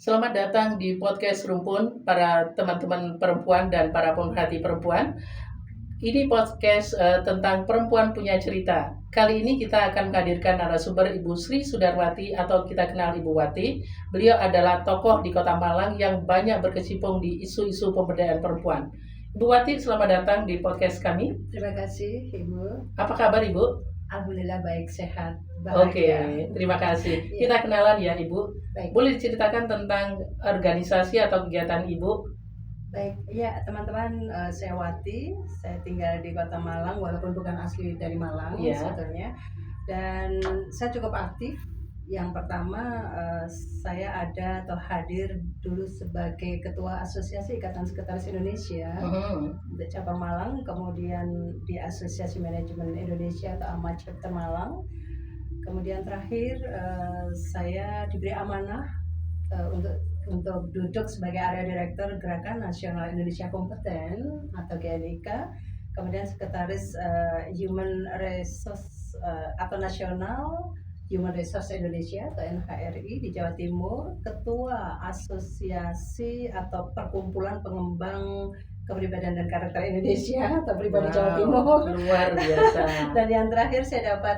Selamat datang di podcast Rumpun para teman-teman perempuan dan para pemerhati perempuan. Ini podcast tentang perempuan punya cerita. Kali ini kita akan menghadirkan narasumber Ibu Sri Sudarwati atau kita kenal Ibu Wati. Beliau adalah tokoh di Kota Malang yang banyak berkecimpung di isu-isu pemberdayaan perempuan. Ibu Wati, selamat datang di podcast kami. Terima kasih, Ibu. Apa kabar, Ibu? Alhamdulillah baik, sehat, Oke, bahagia. terima kasih. Iya. Kita kenalan ya, Ibu. Baik, Boleh diceritakan tentang organisasi atau kegiatan Ibu? baik. Ya, teman-teman, saya Wati. Saya tinggal di Kota Malang, walaupun bukan asli dari Malang Iya. sebetulnya. Dan saya cukup aktif. Yang pertama, saya ada atau hadir dulu sebagai Ketua Asosiasi Ikatan Sekretaris Indonesia untuk cabang Malang, kemudian di Asosiasi Manajemen Indonesia atau AMA Chapter Malang. Kemudian terakhir saya diberi amanah untuk duduk sebagai Area Direktur Gerakan Nasional Indonesia Kompeten atau GNIK, kemudian Sekretaris Human Resource atau Nasional Human Resource Indonesia atau NHRI di Jawa Timur, Ketua Asosiasi atau Perkumpulan Pengembang Kepribadian dan Karakter Indonesia atau Pribadi Jawa Timur. Luar biasa. Dan yang terakhir saya dapat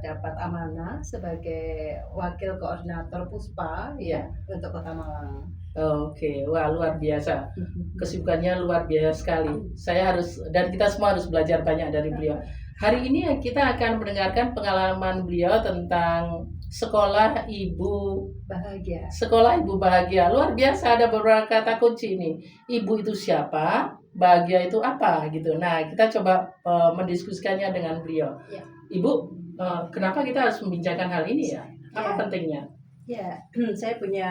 dapat amanah sebagai wakil koordinator Puspa Iya. untuk Kota Malang. Oke, wah luar biasa. Kesibukannya luar biasa sekali. Saya harus dan kita semua harus belajar banyak dari beliau. Hari ini kita akan mendengarkan pengalaman beliau tentang sekolah ibu Bahagia. Sekolah Ibu Bahagia. Luar biasa, ada beberapa kata kunci ini. Ibu itu siapa? Bahagia itu apa? Gitu. Nah, kita coba mendiskusikannya dengan beliau. Ya. Ibu, kenapa kita harus membincangkan hal ini ya? Apa Ya. pentingnya? Ya, saya punya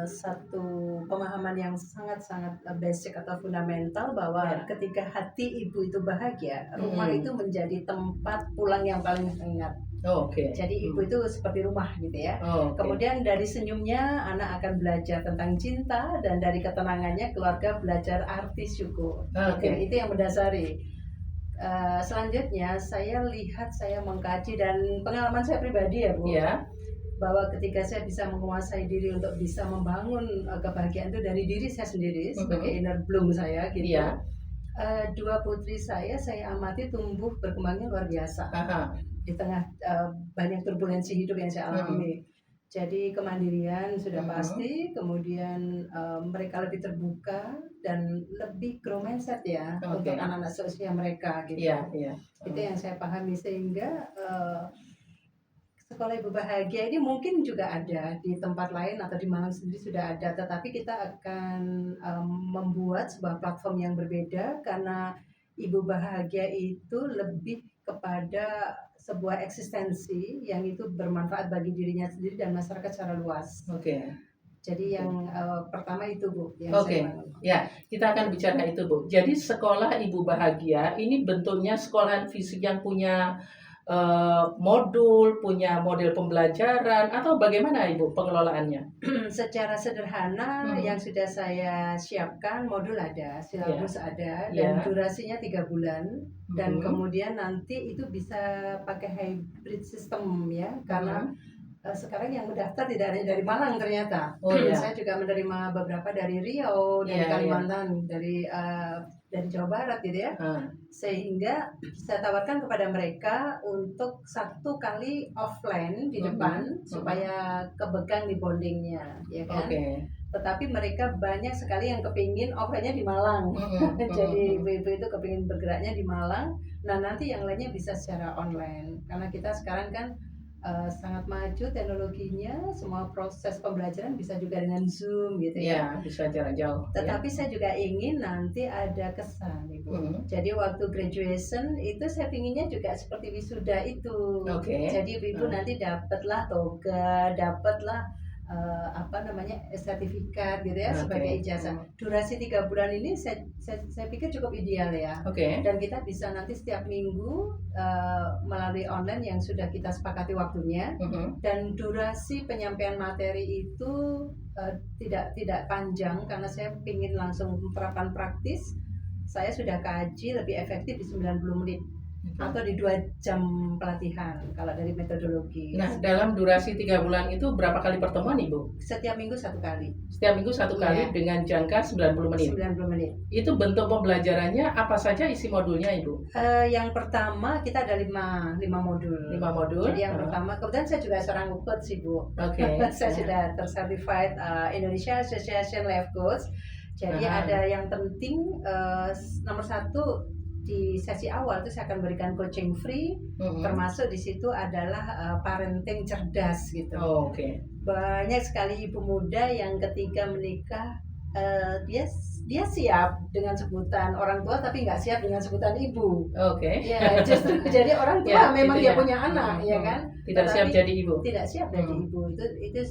satu pemahaman yang sangat-sangat basic atau fundamental bahwa Ya. ketika hati ibu itu bahagia, rumah itu menjadi tempat pulang yang paling hangat. Oke. Jadi ibu itu seperti rumah gitu ya. Oke. Kemudian dari senyumnya anak akan belajar tentang cinta, dan dari ketenangannya keluarga belajar arti syukur. Oke. Itu yang mendasari. Selanjutnya saya mengkaji dan pengalaman saya pribadi ya Bu, Ya. bahwa ketika saya bisa menguasai diri untuk bisa membangun kebahagiaan itu dari diri saya sendiri sebagai inner bloom saya gitu. Iya. Dua putri saya amati tumbuh berkembangnya luar biasa. Aha. Di tengah banyak turbulensi hidup yang saya alami. Jadi kemandirian sudah pasti, kemudian mereka lebih terbuka dan lebih grow mindset ya untuk anak-anak seusia mereka gitu. Iya. Itu yang saya pahami, sehingga Sekolah Ibu Bahagia ini mungkin juga ada di tempat lain atau di Malang sendiri sudah ada, tetapi kita akan membuat sebuah platform yang berbeda karena Ibu Bahagia itu lebih kepada sebuah eksistensi yang itu bermanfaat bagi dirinya sendiri dan masyarakat secara luas. Oke. Jadi yang pertama itu Bu, yang Oke. Ya, kita akan bicara itu Bu. Jadi sekolah Ibu Bahagia ini bentuknya sekolah fisik yang punya modul, punya model pembelajaran, atau bagaimana Ibu pengelolaannya? Secara sederhana yang sudah saya siapkan, modul ada, silabus ada, dan durasinya 3 bulan, dan kemudian nanti itu bisa pakai hybrid system ya, karena sekarang yang mendaftar tidak hanya dari Malang ternyata. Saya juga menerima beberapa dari Riau, dari Kalimantan, dari Jawa Barat gitu ya. Sehingga saya tawarkan kepada mereka untuk 1 kali offline di depan supaya kebegang di bondingnya, ya kan. Tetapi mereka banyak sekali yang kepingin offline-nya di Malang. Jadi ibu-ibu itu kepingin bergeraknya di Malang. Nah nanti yang lainnya bisa secara online, karena kita sekarang kan sangat maju teknologinya, semua proses pembelajaran bisa juga dengan Zoom gitu ya. Bisa jarak jauh. Tetapi saya juga ingin nanti ada kesan Ibu. Jadi waktu graduation itu saya pinginnya juga seperti wisuda itu. Jadi ibu-ibu nanti dapatlah toga, dapatlah sertifikat gitu ya, sebagai ijazah. Durasi 3 bulan ini saya pikir cukup ideal ya. Dan kita bisa nanti setiap minggu melalui online yang sudah kita sepakati waktunya, dan durasi penyampaian materi itu tidak panjang karena saya ingin langsung penerapan praktis. Saya sudah kaji lebih efektif di 90 menit. atau di 2 jam pelatihan kalau dari metodologi. Nah, dalam durasi 3 bulan itu berapa kali pertemuan Ibu? Setiap minggu 1 kali. Setiap minggu 1 kali dengan jangka 90 menit. 90 menit. Itu bentuk pembelajarannya apa saja isi modulnya Ibu? Yang pertama kita ada 5 modul. 5 modul. Jadi yang pertama, kebetulan saya juga seorang coach sih Bu. Oke. Saya sudah tercertified Indonesia Association Life Coach. Jadi ada yang penting nomor 1 di sesi awal itu saya akan berikan coaching free, termasuk di situ adalah parenting cerdas gitu. Oke. Banyak sekali ibu muda yang ketika menikah dia siap dengan sebutan orang tua tapi nggak siap dengan sebutan ibu. Oke. Ya justru jadi orang tua memang dia punya anak, ya kan? Tidak siap jadi ibu. Tidak siap jadi ibu. Itu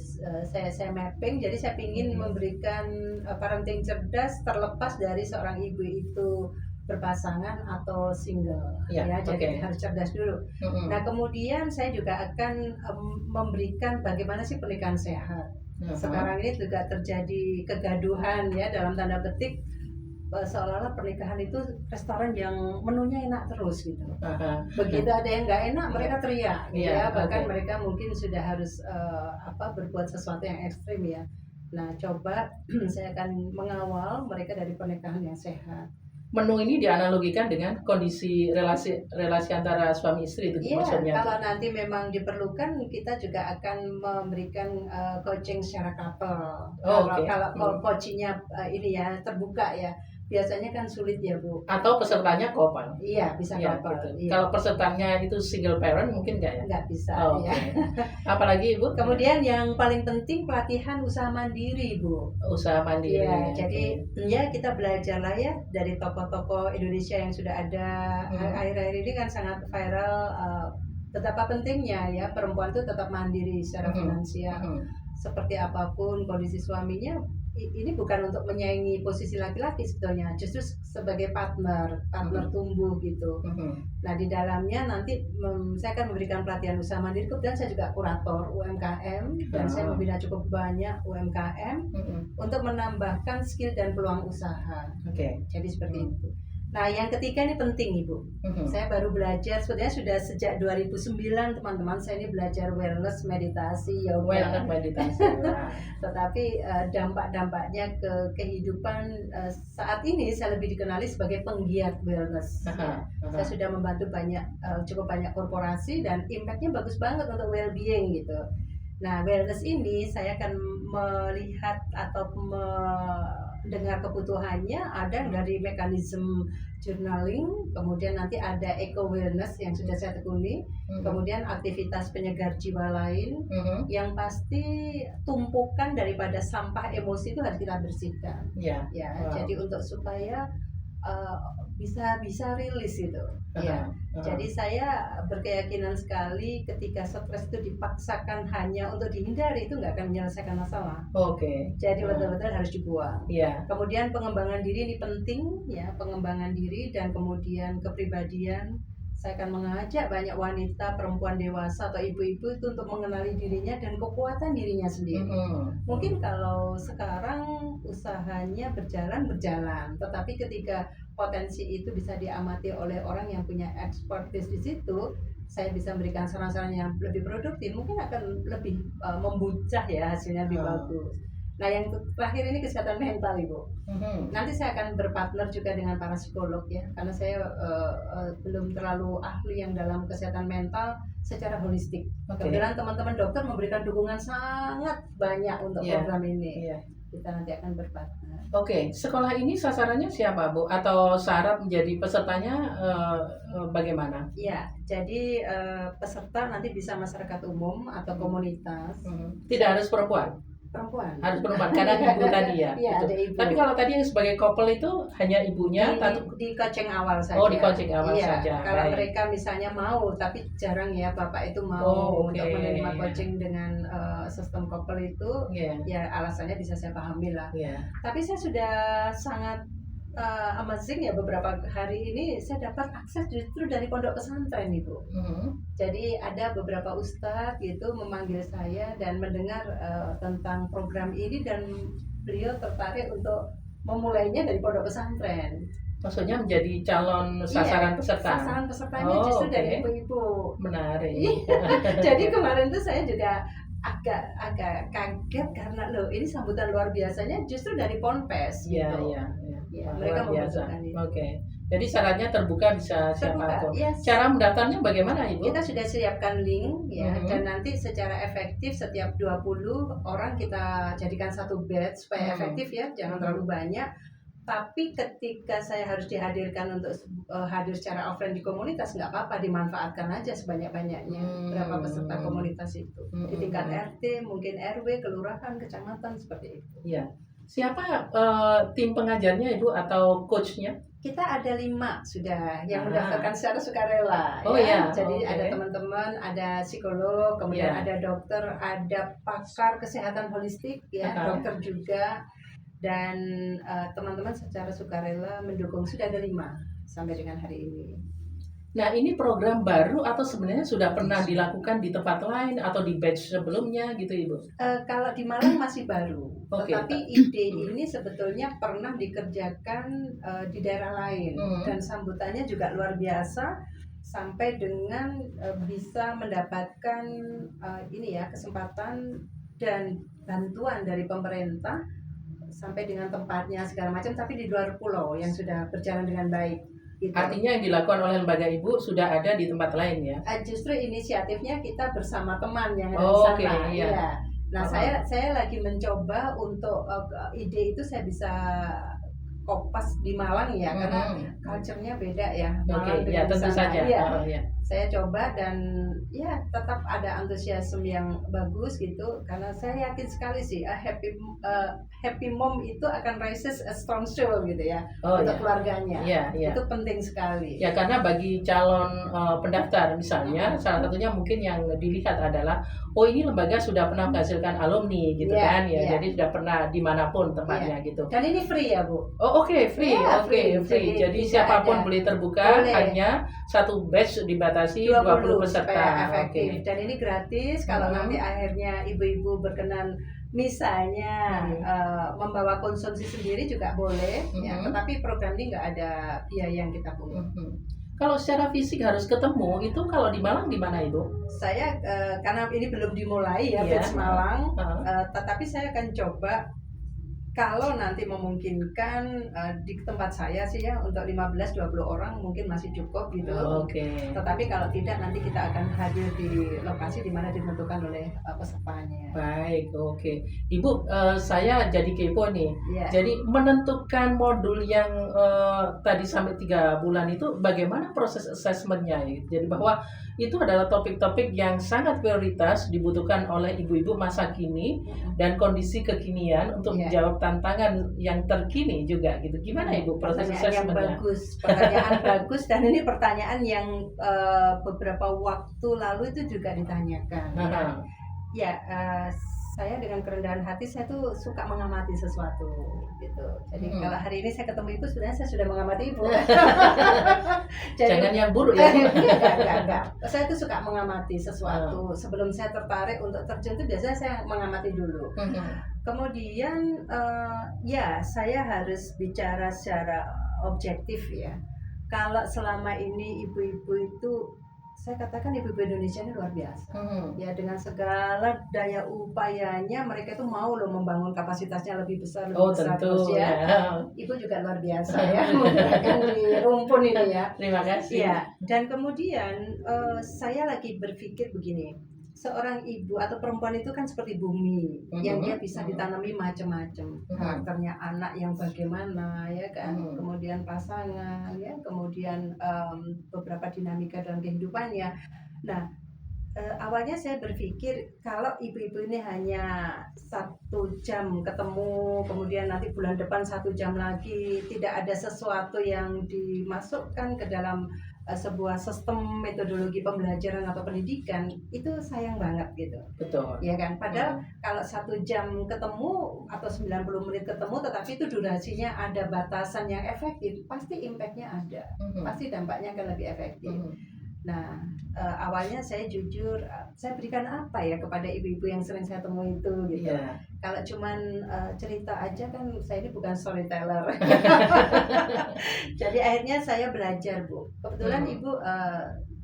saya mapping. Jadi saya ingin memberikan parenting cerdas terlepas dari seorang ibu itu berpasangan atau single, jadi harus cerdas dulu. Nah kemudian saya juga akan memberikan bagaimana sih pernikahan sehat. Sekarang ini juga terjadi kegaduhan ya dalam tanda petik, seolah-olah pernikahan itu restoran yang menunya enak terus gitu. Begitu ada yang nggak enak mereka teriak, bahkan mereka mungkin sudah harus berbuat sesuatu yang ekstrim ya. Nah coba saya akan mengawal mereka dari pernikahan yang sehat. Menu ini dianalogikan dengan kondisi relasi antara suami istri itu maksudnya. Kalau nanti memang diperlukan kita juga akan memberikan coaching secara couple. Kalau coachingnya ini ya terbuka ya. Biasanya kan sulit ya Bu. Atau pesertanya couple. Iya bisa couple. Gitu. Kalau pesertanya itu single parent mungkin nggak ya? Nggak bisa. Apalagi Ibu? Kemudian yang paling penting pelatihan usaha mandiri Bu. Usaha mandiri. Ya, jadi kita belajar lah ya dari tokoh-tokoh Indonesia yang sudah ada. Akhir-akhir ini kan sangat viral. Betapa pentingnya ya perempuan itu tetap mandiri secara finansial. Seperti apapun kondisi suaminya. Ini bukan untuk menyaingi posisi laki-laki sebetulnya, justru sebagai partner tumbuh gitu. Nah di dalamnya nanti saya akan memberikan pelatihan usaha mandiri. Kemudian saya juga kurator UMKM dan saya membina cukup banyak UMKM untuk menambahkan skill dan peluang usaha. Jadi seperti itu. Nah yang ketiga ini penting Ibu. Saya baru belajar sebetulnya sudah sejak 2009 teman-teman saya ini belajar wellness, meditasi, yoga. Tetapi dampak-dampaknya ke kehidupan saat ini saya lebih dikenali sebagai penggiat wellness. Saya sudah membantu cukup banyak korporasi dan impactnya bagus banget untuk well-being gitu. Nah wellness ini saya akan melihat atau dengar kebutuhannya ada dari mekanisme journaling, kemudian nanti ada eco wellness yang sudah saya tekuni, kemudian aktivitas penyegar jiwa lain, yang pasti tumpukan daripada sampah emosi itu harus kita bersihkan. Jadi untuk supaya bisa rilis itu. Jadi saya berkeyakinan sekali ketika stres itu dipaksakan hanya untuk dihindari itu nggak akan menyelesaikan masalah. Jadi betul-betul harus dibuang. Kemudian pengembangan diri ini penting ya, pengembangan diri dan kemudian kepribadian. Saya akan mengajak banyak wanita, perempuan dewasa atau ibu-ibu itu untuk mengenali dirinya dan kekuatan dirinya sendiri. Mungkin kalau sekarang usahanya berjalan, tetapi ketika potensi itu bisa diamati oleh orang yang punya expertise di situ, saya bisa memberikan saran-saran yang lebih produktif, mungkin akan lebih membucah ya hasilnya lebih bagus. Nah yang terakhir ini kesehatan mental Ibu. Nanti saya akan berpartner juga dengan para psikolog ya, karena saya belum terlalu ahli yang dalam kesehatan mental secara holistik. Kemudian teman-teman dokter memberikan dukungan sangat banyak untuk program ini. Kita nanti akan berpartner. Sekolah ini sasarannya siapa Bu? Atau syarat menjadi pesertanya bagaimana? Ya, jadi peserta nanti bisa masyarakat umum atau komunitas. Tidak harus perempuan? Harus perempuan karena ibu tadi ya. Ada ibu. Tapi kalau tadi yang sebagai couple itu hanya ibunya di coaching awal saja. Di coaching awal saja. Kalau mereka misalnya mau, tapi jarang ya bapak itu mau untuk menerima coaching dengan sistem couple itu, ya alasannya bisa saya pahami lah. Tapi saya sudah sangat amazing ya, beberapa hari ini saya dapat akses justru dari pondok pesantren Ibu. Jadi ada beberapa ustadz gitu memanggil saya dan mendengar tentang program ini dan beliau tertarik untuk memulainya dari pondok pesantren. Maksudnya menjadi calon sasaran peserta? Sasaran pesertanya justru dari ibu-ibu. Menarik. Jadi kemarin tuh saya juga agak kaget karena loh ini sambutan luar biasanya justru dari Ponpes gitu. Iya. Ya, mereka membutuhkan itu. Oke. Jadi syaratnya terbuka bisa siapapun. Yes. Cara mendaftarnya bagaimana Ibu? Kita sudah siapkan link ya, dan nanti secara efektif setiap 20 orang kita jadikan satu batch supaya efektif ya, jangan terlalu banyak. Tapi ketika saya harus dihadirkan untuk hadir secara offline di komunitas, nggak apa-apa, dimanfaatkan aja sebanyak-banyaknya berapa peserta komunitas itu. Di tingkat RT, mungkin RW, kelurahan, kecamatan, seperti itu. Iya. Siapa tim pengajarnya Ibu atau coachnya? Kita ada 5 sudah yang mendaftarkan secara sukarela. Jadi ada teman-teman, ada psikolog, kemudian ada dokter, ada pakar kesehatan holistik, ya, dokter juga, dan teman-teman secara sukarela mendukung. Sudah ada 5 sampai dengan hari ini. Nah, ini program baru atau sebenarnya sudah pernah dilakukan di tempat lain atau di batch sebelumnya gitu Ibu? Kalau di Malang masih baru, tetapi ide ini sebetulnya pernah dikerjakan di daerah lain, dan sambutannya juga luar biasa sampai dengan bisa mendapatkan kesempatan dan bantuan dari pemerintah sampai dengan tempatnya segala macam, tapi di luar pulau yang sudah berjalan dengan baik. Gitu. Artinya yang dilakukan oleh lembaga Ibu sudah ada di tempat lain ya? Justru inisiatifnya kita bersama teman yang ada di sana. Ya. Nah, saya lagi mencoba untuk ide itu saya bisa kopas di Malang ya, karena culture-nya beda ya. Malang dengan tentu saja. Saya coba dan ya tetap ada antusiasme yang bagus gitu, karena saya yakin sekali sih happy mom itu akan raises a strong soul gitu ya untuk keluarganya. Itu penting sekali. Ya, karena bagi calon pendaftar misalnya salah satunya mungkin yang dilihat adalah ini lembaga sudah pernah menghasilkan alumni gitu kan ya. Jadi sudah pernah dimanapun tempatnya gitu. Dan ini free ya Bu? Free. Jadi siapapun boleh terbuka, hanya satu batch dibatasi 20 peserta. Efektif. Dan ini gratis. Kalau nanti akhirnya ibu-ibu berkenan misalnya membawa konsumsi sendiri juga boleh, ya. Tetapi program ini nggak ada biaya yang kita pungut. Kalau secara fisik harus ketemu, itu kalau di Malang di mana Ibu? Saya karena ini belum dimulai ya, batch Malang, tetapi saya akan coba kalau nanti memungkinkan di tempat saya sih ya untuk 15-20 orang mungkin masih cukup gitu. Tetapi kalau tidak nanti kita akan hadir di lokasi di mana ditentukan oleh pesertanya. Baik, Ibu, saya jadi kepo nih. Jadi menentukan modul yang tadi sampai 3 bulan itu bagaimana proses assessment-nya? Jadi bahwa itu adalah topik-topik yang sangat prioritas dibutuhkan oleh ibu-ibu masa kini dan kondisi kekinian untuk menjawab tantangan yang terkini juga gitu. Gimana Ibu proses assessment-nya? Pertanyaan bagus, dan ini pertanyaan yang beberapa waktu lalu itu juga ditanyakan. Saya dengan kerendahan hati saya tuh suka mengamati sesuatu gitu. Jadi kalau hari ini saya ketemu Ibu, sebenarnya saya sudah mengamati Ibu. Jadi, jangan yang buruk ya. Enggak. Saya tuh suka mengamati sesuatu. Sebelum saya tertarik untuk terjun itu biasanya saya mengamati dulu. Kemudian saya harus bicara secara objektif ya. Kalau selama ini ibu-ibu itu, saya katakan ibu-ibu Indonesia ini luar biasa. Ya, dengan segala daya upayanya mereka itu mau loh membangun kapasitasnya lebih besar terus ya. Ibu juga luar biasa ya menggerakkan di rumpun ini ya. Terima kasih. Ya, dan kemudian saya lagi berpikir begini. Seorang ibu atau perempuan itu kan seperti bumi yang dia bisa ditanami macam-macam. Karakternya anak yang bagaimana ya kan, kemudian pasangan ya, kemudian beberapa dinamika dalam kehidupannya. Nah, awalnya saya berpikir kalau ibu-ibu ini hanya 1 jam ketemu, kemudian nanti bulan depan 1 jam lagi, tidak ada sesuatu yang dimasukkan ke dalam sebuah sistem metodologi pembelajaran atau pendidikan, itu sayang banget gitu. Betul. Ya kan, padahal kalau 1 jam ketemu atau 90 menit ketemu, tetapi itu durasinya ada batasan yang efektif, pasti impact-nya ada, pasti dampaknya akan lebih efektif. Nah, awalnya saya jujur, saya berikan apa ya kepada ibu-ibu yang sering saya temui itu gitu. Kalau cuman cerita aja kan saya ini bukan storyteller. Jadi akhirnya saya belajar, Bu. Kebetulan Ibu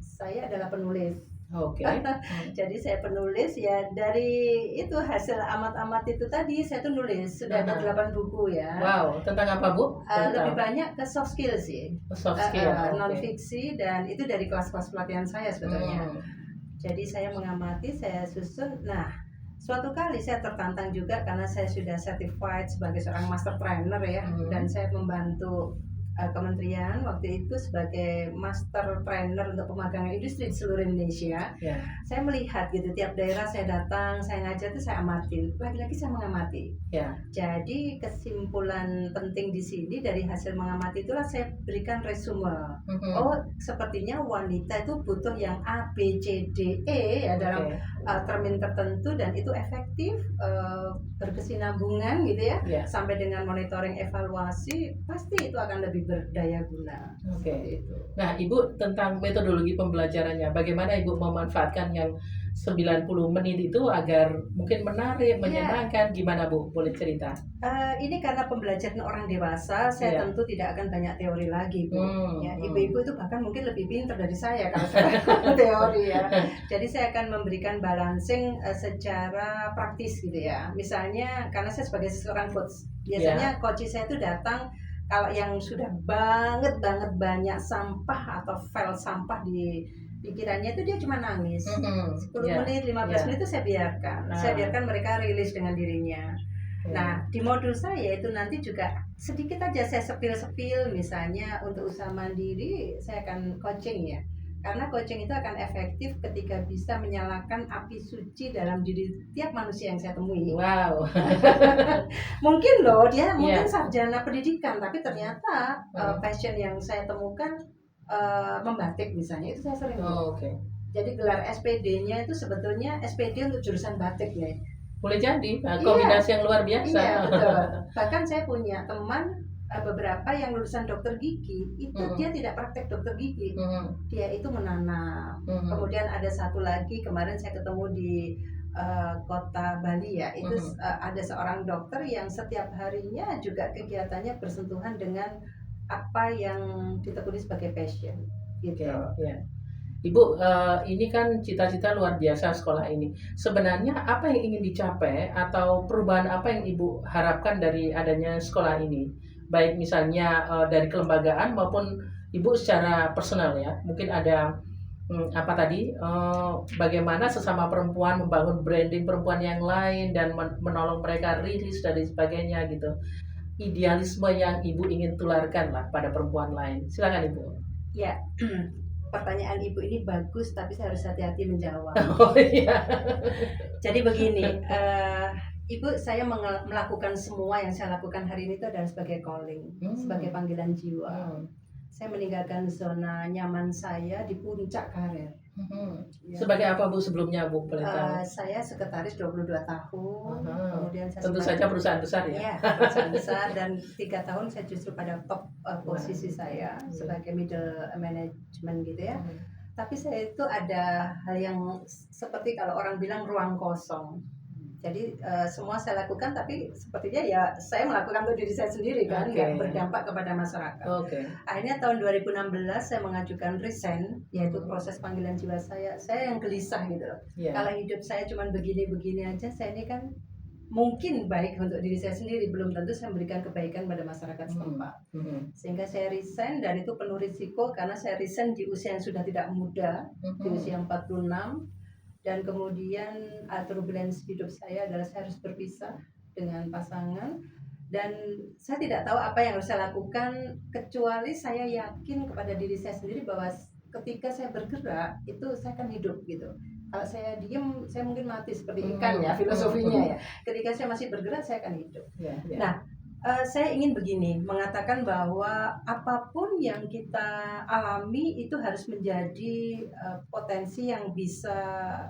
saya adalah penulis. Oke. Jadi saya penulis ya, dari itu hasil amat-amat itu tadi saya tuh nulis sudah ada 8 buku ya. Wow, tentang apa, Bu? Lebih banyak ke soft skill sih. Soft skill. Non fiksi, dan itu dari kelas-kelas pelatihan saya sebetulnya. Jadi saya mengamati, saya susun. Nah, suatu kali saya tertantang juga karena saya sudah certified sebagai seorang master trainer ya, dan saya membantu kementerian waktu itu sebagai master trainer untuk pemagangan industri di seluruh Indonesia. Saya melihat gitu, tiap daerah saya datang, saya ngajar itu saya amatin, lagi-lagi saya mengamati. Jadi kesimpulan penting di sini dari hasil mengamati itulah saya berikan resume. Oh, sepertinya wanita itu butuh yang A, B, C, D, E ya dalam termin tertentu, dan itu efektif, berkesinambungan gitu ya, sampai dengan monitoring evaluasi pasti itu akan lebih berdaya guna. Nah, Ibu tentang metodologi pembelajarannya, bagaimana Ibu memanfaatkan yang 90 menit itu agar mungkin menarik, menyenangkan, gimana Bu? Boleh cerita? Ini karena pembelajaran orang dewasa, saya tentu tidak akan banyak teori lagi, Bu. Ibu-ibu itu bahkan mungkin lebih pintar dari saya kalau saya teori ya. Jadi saya akan memberikan balancing secara praktis gitu ya. Misalnya karena saya sebagai seorang coach, biasanya coach saya itu datang kalau yang sudah banget banyak sampah atau file sampah di pikirannya itu dia cuma nangis. 10 menit, 15 menit itu saya biarkan. Saya biarkan mereka rilis dengan dirinya. Nah, di modul saya itu nanti juga sedikit aja saya sepil-sepil, misalnya untuk usaha mandiri saya akan coaching ya. Karena coaching itu akan efektif ketika bisa menyalakan api suci dalam diri tiap manusia yang saya temui. Wow. Mungkin loh dia mungkin sarjana pendidikan, tapi ternyata passion yang saya temukan membatik misalnya, itu saya sering. Jadi gelar SPD-nya itu sebetulnya SPD untuk jurusan batik nih. Boleh jadi kombinasi yang luar biasa. Iya, betul. Bahkan saya punya teman beberapa yang lulusan dokter gigi itu dia tidak praktek dokter gigi, dia itu menanam. Kemudian ada satu lagi kemarin saya ketemu di kota Bali ya, itu ada seorang dokter yang setiap harinya juga kegiatannya bersentuhan dengan apa yang ditekuni sebagai passion gitu. Ibu, ini kan cita-cita luar biasa sekolah ini. Sebenarnya apa yang ingin dicapai atau perubahan apa yang Ibu harapkan dari adanya sekolah ini? Baik misalnya dari kelembagaan maupun Ibu secara personal ya. Mungkin ada apa tadi, bagaimana sesama perempuan membangun branding perempuan yang lain dan menolong mereka rilis dan sebagainya gitu. Idealisme yang Ibu ingin tularkan lah pada perempuan lain. Silakan Ibu. Ya. Pertanyaan Ibu ini bagus, tapi saya harus hati-hati menjawab. Jadi begini, Ibu, saya melakukan semua yang saya lakukan hari ini itu adalah sebagai calling, sebagai panggilan jiwa. Saya meninggalkan zona nyaman saya di puncak karir. Sebagai apa Bu sebelumnya Bu? Saya sekretaris 22 tahun. Kemudian saya tentu saja perusahaan besar ya. Iya, perusahaan besar, dan 3 tahun saya justru pada top posisi saya sebagai middle management gitu ya. Tapi saya itu ada hal yang seperti kalau orang bilang ruang kosong. Jadi semua saya lakukan, tapi sepertinya ya saya melakukan untuk diri saya sendiri kan, nggak berdampak kepada masyarakat. Akhirnya tahun 2016 saya mengajukan resign, yaitu proses panggilan jiwa saya yang gelisah gitu loh. Kalau hidup saya cuma begini-begini aja, saya ini kan mungkin baik untuk diri saya sendiri, belum tentu saya memberikan kebaikan pada masyarakat setempat. Sehingga saya resign, dan itu penuh risiko karena saya resign di usia yang sudah tidak muda, di usia 46. Dan kemudian turbulensi hidup saya adalah saya harus berpisah dengan pasangan, dan saya tidak tahu apa yang harus saya lakukan, kecuali saya yakin kepada diri saya sendiri bahwa ketika saya bergerak itu saya akan hidup gitu. Kalau saya diem, saya mungkin mati seperti ikan ya, filosofinya ya. Ketika saya masih bergerak, saya akan hidup. Nah, saya ingin begini, mengatakan bahwa apapun yang kita alami itu harus menjadi potensi yang bisa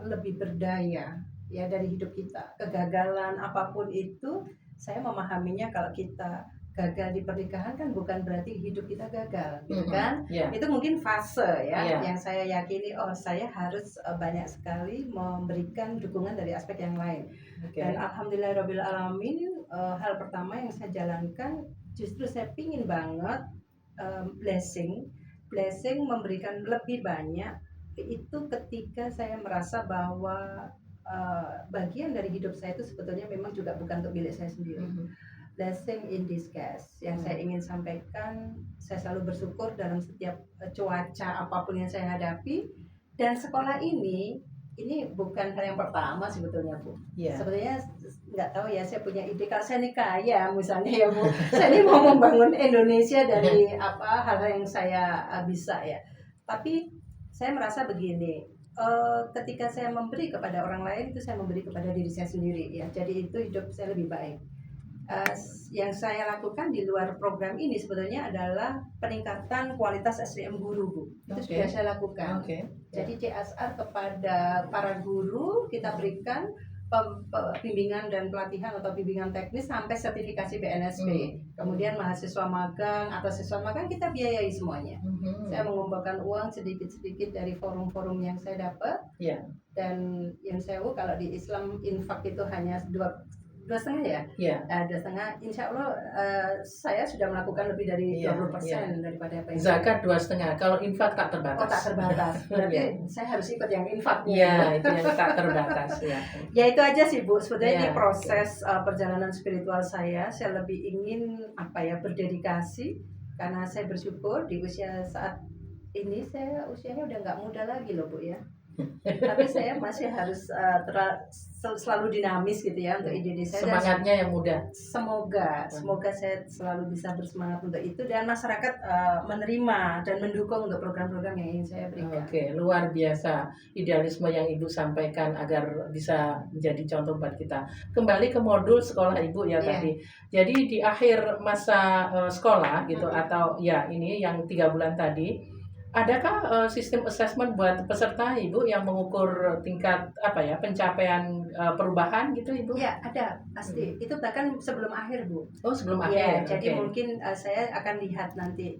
lebih berdaya ya dari hidup kita. Kegagalan apapun itu, saya memahaminya kalau kita gagal di pernikahan kan bukan berarti hidup kita gagal, gitu Mhm. kan? Ya. Itu mungkin fase ya, Iya. yang saya yakini, oh saya harus banyak sekali memberikan dukungan dari aspek yang lain. Oke. Dan alhamdulillahirabbil alamin, hal pertama yang saya jalankan justru saya pingin banget blessing memberikan lebih banyak itu ketika saya merasa bahwa bagian dari hidup saya itu sebetulnya memang juga bukan untuk milik saya sendiri. Blessing in disguise yang saya ingin sampaikan, saya selalu bersyukur dalam setiap cuaca apapun yang saya hadapi. Dan sekolah ini bukan hal yang pertama sebetulnya, Bu. Yeah. Sebetulnya nggak tahu ya, saya punya ide kalau saya nikah ya misalnya ya, Bu, saya ini mau membangun Indonesia dari hal-hal yang saya bisa ya. Tapi saya merasa begini, ketika saya memberi kepada orang lain itu saya memberi kepada diri saya sendiri ya. Jadi itu hidup saya lebih baik. Yang saya lakukan di luar program ini sebetulnya adalah peningkatan kualitas SDM guru, Bu. Itu sudah saya lakukan. Jadi CSR kepada para guru kita berikan bimbingan dan pelatihan atau bimbingan teknis sampai sertifikasi BNSP. Kemudian mahasiswa magang atau siswa magang kita biayai semuanya. Saya mengumpulkan uang sedikit-sedikit dari forum-forum yang saya dapat. Dan yang saya kalau di Islam infak itu hanya 2,5 ya? Iya. 2,5. Insya Allah saya sudah melakukan lebih dari 20% daripada apa yang zakat 2,5. Kalau infak tak terbatas. Oh, tak terbatas. Berarti saya harus ikut yang infaknya. Iya, itu yang tak terbatas ya. Ya itu aja sih, Bu. Sebetulnya ini proses perjalanan spiritual saya. Saya lebih ingin berdedikasi karena saya bersyukur di usia saat ini saya usianya udah nggak muda lagi loh, Bu ya. Tapi saya masih harus selalu dinamis gitu ya untuk ide saya. Semangatnya yang muda. Semoga saya selalu bisa bersemangat untuk itu dan masyarakat menerima dan mendukung untuk program-program yang ingin saya berikan. Oke, luar biasa idealisme yang Ibu sampaikan agar bisa menjadi contoh buat kita. Kembali ke modul sekolah Ibu ya tadi. Jadi di akhir masa sekolah gitu atau ya ini yang 3 bulan tadi. Adakah sistem assessment buat peserta Ibu yang mengukur tingkat pencapaian perubahan gitu Ibu? Ya ada pasti. Itu bahkan sebelum akhir, Bu. Oh sebelum akhir. Jadi mungkin saya akan lihat nanti.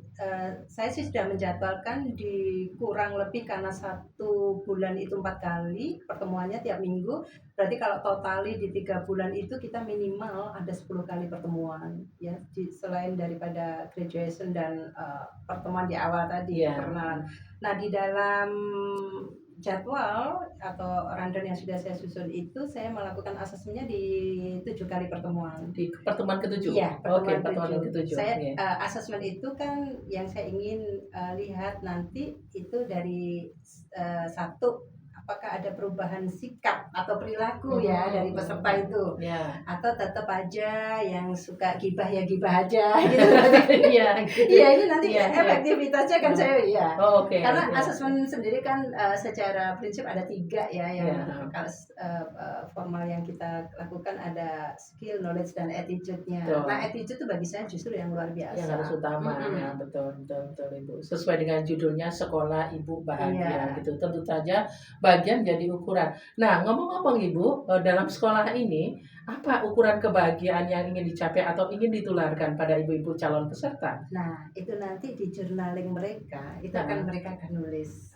Saya sih sudah menjadwalkan di kurang lebih karena 1 bulan itu 4 kali pertemuannya tiap minggu. Berarti kalau totali di 3 bulan itu kita minimal ada 10 kali pertemuan ya. Selain daripada graduation dan pertemuan di awal tadi perkenalan. Nah di dalam jadwal atau rundown yang sudah saya susun itu saya melakukan asesmennya di 7 kali pertemuan. Di pertemuan ke-7? Iya, pertemuan ke-7. Saya asesmen itu kan yang saya ingin lihat nanti itu dari satu, apakah ada perubahan sikap atau perilaku ya dari peserta itu, atau tetap aja yang suka gibah ya gibah aja gitu. Iya ini nanti efektivitasnya kan saya karena asesmen sendiri kan secara prinsip ada 3 ya yang kalau formal yang kita lakukan ada skill, knowledge dan attitude-nya. Nah attitude itu bagi saya justru yang luar biasa. Yang harus utama ya betul Ibu. Sesuai dengan judulnya sekolah Ibu bahagia gitu. Tentu saja bagian jadi ukuran. Nah, ngomong-ngomong Ibu, dalam sekolah ini apa ukuran kebahagiaan yang ingin dicapai atau ingin ditularkan pada ibu-ibu calon peserta? Nah, itu nanti di journaling mereka, itu mereka akan nulis.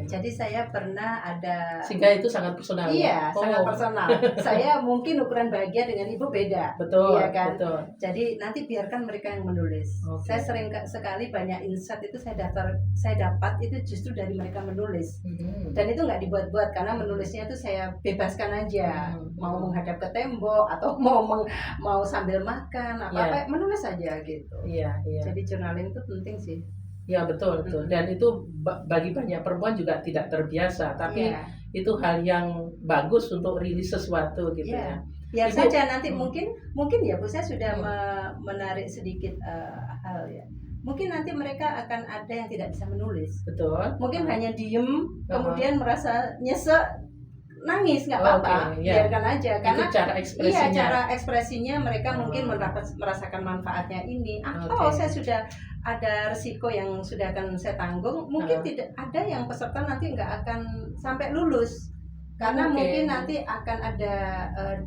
Jadi saya pernah ada. Sehingga itu sangat personal. Iya, sangat personal. Saya mungkin ukuran bahagia dengan Ibu beda. Betul. Iya kan? Betul. Jadi nanti biarkan mereka yang menulis. Saya sering sekali banyak insight itu saya dapat itu justru dari mereka menulis. Dan itu nggak dibuat-buat karena menulisnya itu saya bebaskan aja. Mau menghadap ke tembok atau mau sambil makan apa menulis aja gitu. Jadi journaling itu penting sih. Ya betul. Dan itu bagi banyak perempuan juga tidak terbiasa, tapi itu hal yang bagus untuk rilis sesuatu gitu ya. Biar saja nanti mungkin ya Bu, saya sudah menarik sedikit hal ya. Mungkin nanti mereka akan ada yang tidak bisa menulis. Betul. Mungkin hanya diem, kemudian merasa nyesek, nangis nggak apa-apa, biarkan aja. Karena itu cara ekspresinya. Iya, cara ekspresinya mereka mungkin merasakan manfaatnya ini. Atau saya sudah ada risiko yang sudah akan saya tanggung. Mungkin tidak ada yang peserta nanti nggak akan sampai lulus. Karena mungkin nanti akan ada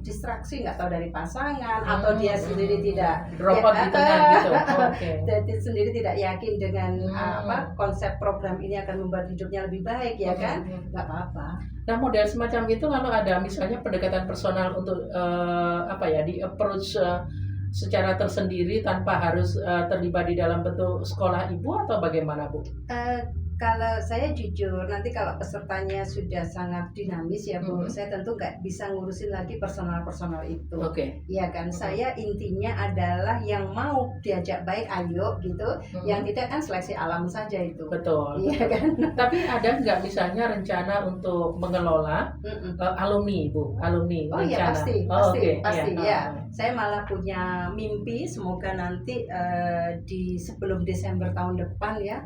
distraksi, nggak tahu dari pasangan atau dia sendiri tidak drop out di tengah gitu. Jadi sendiri tidak yakin dengan konsep program ini akan membuat hidupnya lebih baik, ya kan? Nggak apa-apa. Nah, model semacam itu lalu ada misalnya pendekatan personal untuk di approach secara tersendiri tanpa harus terlibat di dalam bentuk sekolah ibu atau bagaimana, Bu? Kalau saya jujur, nanti kalau pesertanya sudah sangat dinamis ya Bu, saya tentu nggak bisa ngurusin lagi personal itu. Iya kan, saya intinya adalah yang mau diajak baik, ayo gitu. Yang tidak kan seleksi alam saja itu. Betul. Iya kan. Tapi ada nggak misalnya rencana untuk mengelola alumni, Bu? Alumni. Oh iya, pasti. Ya. Saya malah punya mimpi, semoga nanti di sebelum Desember tahun depan ya.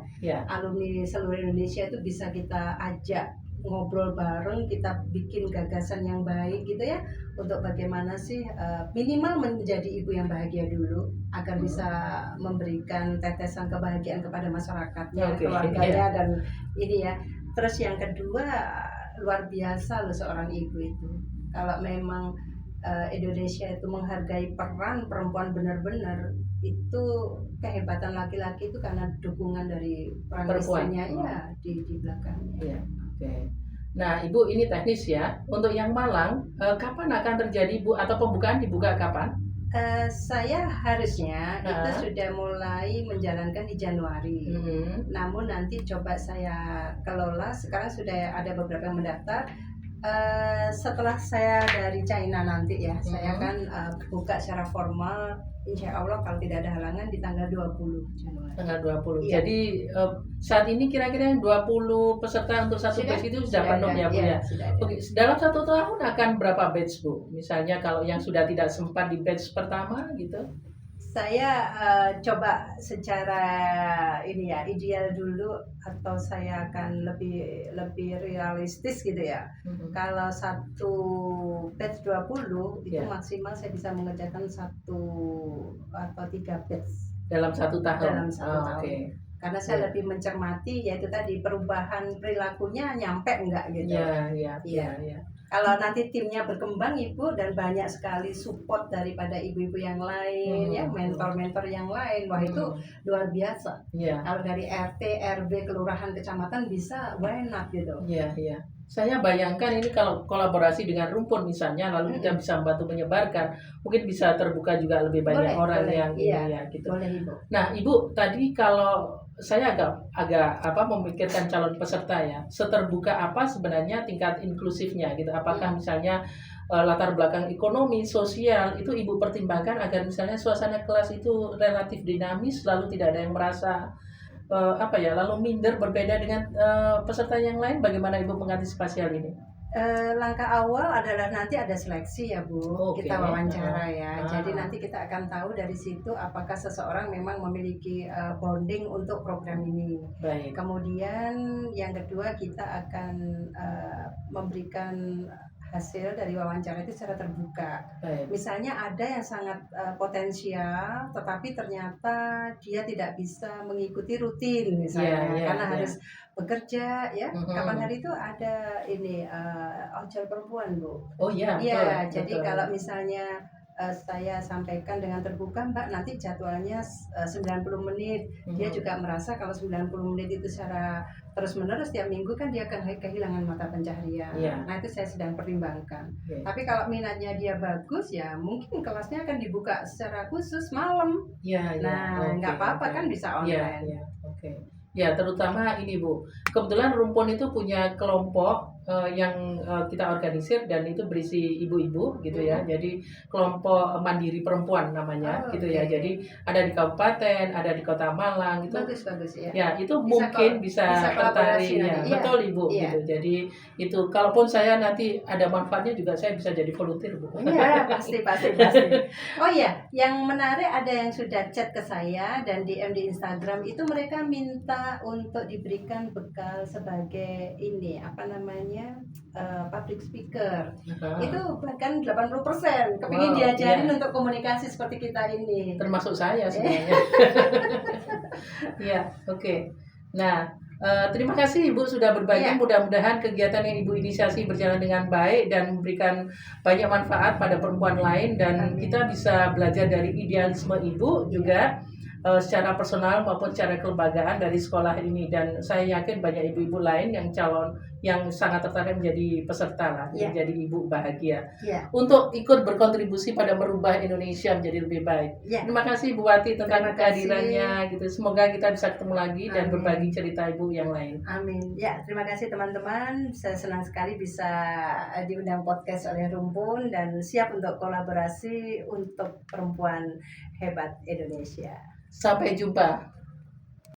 Alumni seluruh Indonesia itu bisa kita ajak ngobrol bareng, kita bikin gagasan yang baik gitu ya, untuk bagaimana sih minimal menjadi ibu yang bahagia dulu agar bisa memberikan tetesan kebahagiaan kepada masyarakatnya, keluarganya dan ini ya. Terus yang kedua, luar biasa loh seorang ibu itu. Kalau memang Indonesia itu menghargai peran perempuan benar-benar, itu kehebatan laki-laki itu karena dukungan dari istrinya ya di belakangnya. Nah, Ibu ini teknis ya. Untuk yang Malang, kapan akan terjadi Bu atau pembukaan dibuka kapan? Saya harusnya itu sudah mulai menjalankan di Januari. Namun nanti coba saya kelola. Sekarang sudah ada beberapa yang mendaftar. Setelah saya dari China nanti ya, saya akan buka secara formal, insya Allah kalau tidak ada halangan di tanggal 20 Januari. Tanggal 20. Iya. Jadi saat ini kira-kira 20 peserta untuk satu batch itu sudah penuh ya Bu ya? Oke, dalam 1 tahun akan berapa batch Bu? Misalnya kalau yang sudah tidak sempat di batch pertama gitu? Saya coba secara ini ya, ideal dulu, atau saya akan lebih realistis gitu ya. Kalau satu batch 20 itu maksimal saya bisa mengerjakan 1 atau 3 batch dalam 1 tahun. Dalam 1 tahun. Karena saya lebih mencermati yaitu tadi perubahan perilakunya nyampe enggak gitu. Iya. Kalau nanti timnya berkembang Ibu dan banyak sekali support daripada ibu-ibu yang lain ya, mentor-mentor yang lain, wah itu luar biasa. Kalau dari RT, RW, kelurahan, kecamatan bisa, why not gitu. Iya. Saya bayangkan ini kalau kolaborasi dengan Rumpun misalnya, lalu kita bisa membantu menyebarkan, mungkin bisa terbuka juga lebih banyak orang yang ini ya gitu. Boleh Ibu. Nah Ibu tadi kalau saya agak memikirkan calon peserta ya, seterbuka apa sebenarnya tingkat inklusifnya gitu. Apakah misalnya latar belakang ekonomi, sosial itu Ibu pertimbangkan agar misalnya suasana kelas itu relatif dinamis, lalu tidak ada yang merasa lalu minder berbeda dengan peserta yang lain. Bagaimana Ibu mengantisipasi hal ini? Langkah awal adalah nanti ada seleksi ya Bu, kita wawancara ya. Jadi nanti kita akan tahu dari situ apakah seseorang memang memiliki bonding untuk program ini. Baik. Kemudian yang kedua kita akan memberikan hasil dari wawancara itu secara terbuka. Misalnya ada yang sangat potensial, tetapi ternyata dia tidak bisa mengikuti rutin misalnya, karena harus bekerja ya. Kapan hari itu ada ini ojol perempuan Bu. Oh iya. Iya, jadi kalau misalnya saya sampaikan dengan terbuka, Mbak, nanti jadwalnya 90 menit. Dia juga merasa kalau 90 menit itu secara terus-menerus tiap minggu kan dia akan kehilangan mata pencaharian. Nah, itu saya sedang pertimbangkan. Tapi kalau minatnya dia bagus, ya mungkin kelasnya akan dibuka secara khusus malam. Nah, nggak apa-apa kan bisa online. Ya, terutama ini Bu, kebetulan Rumpun itu punya kelompok yang kita organisir dan itu berisi ibu-ibu gitu ya. Jadi kelompok mandiri perempuan namanya gitu ya. Jadi ada di kabupaten, ada di Kota Malang gitu. Bagus ya. Ya, itu mungkin bisa tertarik ya. Betul Ibu gitu. Jadi itu kalaupun saya nanti ada manfaatnya juga saya bisa jadi volunteer Bu. Iya, pasti. Oh iya, yang menarik ada yang sudah chat ke saya dan DM di Instagram itu mereka minta untuk diberikan bekal sebagai ini public speaker. Itu bahkan 80% kepingin diajarin untuk komunikasi seperti kita ini. Termasuk saya sebenarnya. Iya, oke. Nah, Terima kasih Ibu sudah berbagi. Mudah-mudahan kegiatan yang Ibu inisiasi berjalan dengan baik dan memberikan banyak manfaat pada perempuan lain, dan kita bisa belajar dari idealisme Ibu juga secara personal maupun secara kelembagaan dari sekolah ini. Dan saya yakin banyak ibu-ibu lain yang calon yang sangat tertarik menjadi peserta lah, menjadi ibu bahagia untuk ikut berkontribusi pada merubah Indonesia menjadi lebih baik. Terima kasih Bu Wati tentang kehadirannya gitu. Semoga kita bisa ketemu lagi dan berbagi cerita Ibu yang lain. Amin. Ya, terima kasih teman-teman. Saya senang sekali bisa diundang podcast oleh Rumpun dan siap untuk kolaborasi untuk perempuan hebat Indonesia. Sampai jumpa.